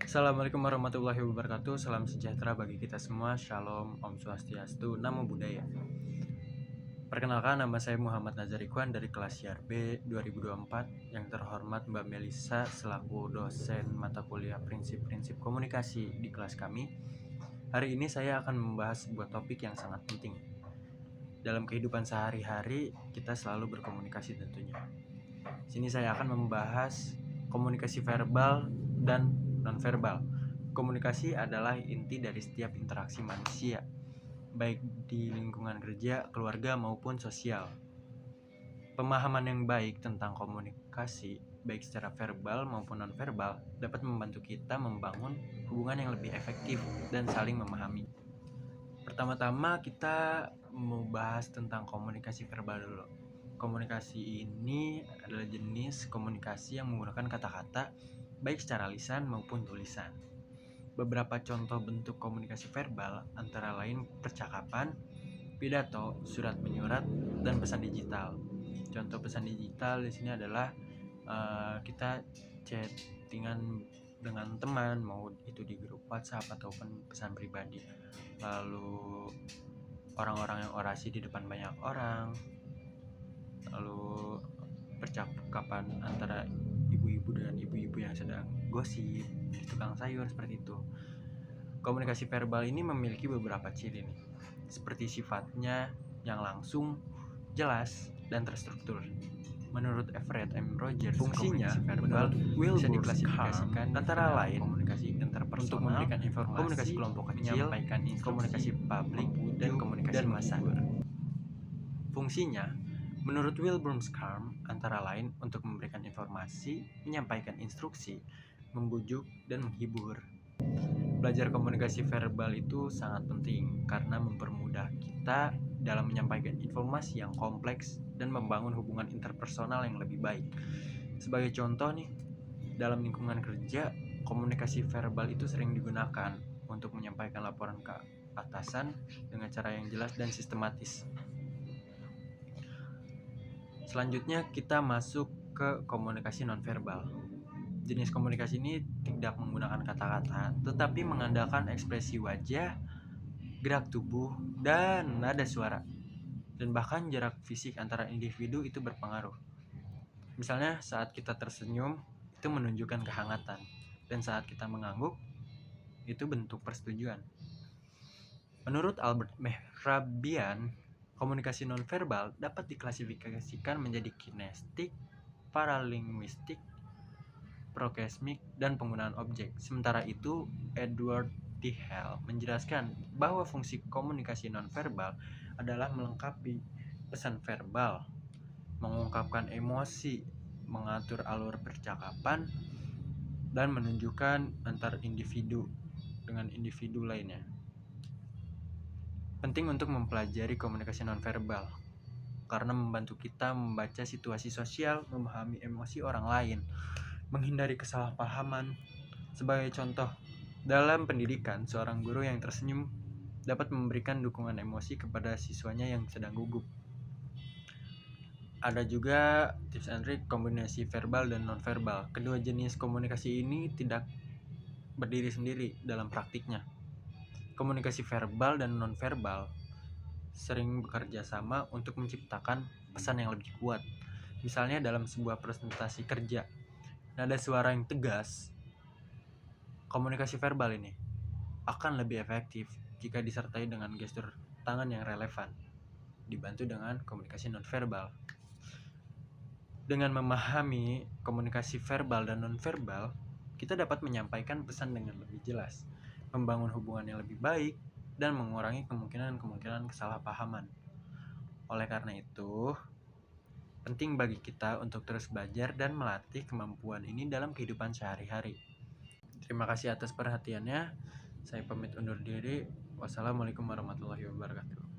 Assalamualaikum warahmatullahi wabarakatuh. Salam sejahtera bagi kita semua. Shalom, Om Swastiastu, Namo Buddhaya. Perkenalkan, nama saya Muhammad Nazar Ikhwan dari kelas YRB 2024. Yang terhormat Mbak Melisa selaku dosen mata kuliah prinsip-prinsip komunikasi di kelas kami. Hari ini saya akan membahas sebuah topik yang sangat penting. Dalam kehidupan sehari-hari kita selalu berkomunikasi tentunya. Sini saya akan membahas komunikasi verbal dan nonverbal. Komunikasi adalah inti dari setiap interaksi manusia, baik di lingkungan kerja, keluarga maupun sosial. Pemahaman yang baik tentang komunikasi, baik secara verbal maupun nonverbal, dapat membantu kita membangun hubungan yang lebih efektif dan saling memahami. Pertama-tama kita mau bahas tentang komunikasi verbal dulu. Komunikasi ini adalah jenis komunikasi yang menggunakan kata-kata baik secara lisan maupun tulisan. Beberapa contoh bentuk komunikasi verbal antara lain percakapan, pidato, surat menyurat, dan pesan digital. Contoh pesan digital di sini adalah kita chattingan dengan teman, mau itu di grup WhatsApp ataupun pesan pribadi. Lalu orang-orang yang orasi di depan banyak orang. Lalu percakapan antara ibu-ibu dengan ibu-ibu yang sedang gosip di tukang sayur, seperti itu. Komunikasi verbal ini memiliki beberapa ciri nih, seperti sifatnya yang langsung, jelas, dan terstruktur. Menurut Everett M. Rogers, fungsinya verbal bisa diklasifikasikan antara lain komunikasi interpersonal, untuk memberikan informasi, komunikasi kelompok kecil, menyampaikan komunikasi publik, dan komunikasi massa. Fungsinya, menurut Wilbur Schramm, antara lain untuk memberikan informasi, menyampaikan instruksi, membujuk, dan menghibur. Belajar komunikasi verbal itu sangat penting karena mempermudah kita dalam menyampaikan informasi yang kompleks dan membangun hubungan interpersonal yang lebih baik. Sebagai contoh nih, dalam lingkungan kerja, komunikasi verbal itu sering digunakan untuk menyampaikan laporan ke atasan dengan cara yang jelas dan sistematis. Selanjutnya kita masuk ke komunikasi nonverbal. Jenis komunikasi ini tidak menggunakan kata-kata, tetapi mengandalkan ekspresi wajah, gerak tubuh, dan nada suara. Dan bahkan jarak fisik antara individu itu berpengaruh. Misalnya saat kita tersenyum, itu menunjukkan kehangatan. Dan saat kita mengangguk, itu bentuk persetujuan. Menurut Albert Mehrabian, komunikasi nonverbal dapat diklasifikasikan menjadi kinestik, paralinguistik, prokesmik, dan penggunaan objek. Sementara itu, Edward T. Hale menjelaskan bahwa fungsi komunikasi nonverbal adalah melengkapi pesan verbal, mengungkapkan emosi, mengatur alur percakapan, dan menunjukkan antar individu dengan individu lainnya. Penting untuk mempelajari komunikasi nonverbal karena membantu kita membaca situasi sosial, memahami emosi orang lain, menghindari kesalahpahaman. Sebagai contoh, dalam pendidikan, seorang guru yang tersenyum dapat memberikan dukungan emosi kepada siswanya yang sedang gugup. Ada juga tips and trick kombinasi verbal dan nonverbal. Kedua jenis komunikasi ini tidak berdiri sendiri dalam praktiknya. Komunikasi verbal dan nonverbal sering bekerja sama untuk menciptakan pesan yang lebih kuat. Misalnya dalam sebuah presentasi kerja, nada suara yang tegas, komunikasi verbal ini akan lebih efektif jika disertai dengan gestur tangan yang relevan, dibantu dengan komunikasi nonverbal. Dengan memahami komunikasi verbal dan nonverbal, kita dapat menyampaikan pesan dengan lebih jelas, membangun hubungan yang lebih baik, dan mengurangi kemungkinan kesalahpahaman. Oleh karena itu, penting bagi kita untuk terus belajar dan melatih kemampuan ini dalam kehidupan sehari-hari. Terima kasih atas perhatiannya. Saya pamit undur diri. Wassalamualaikum warahmatullahi wabarakatuh.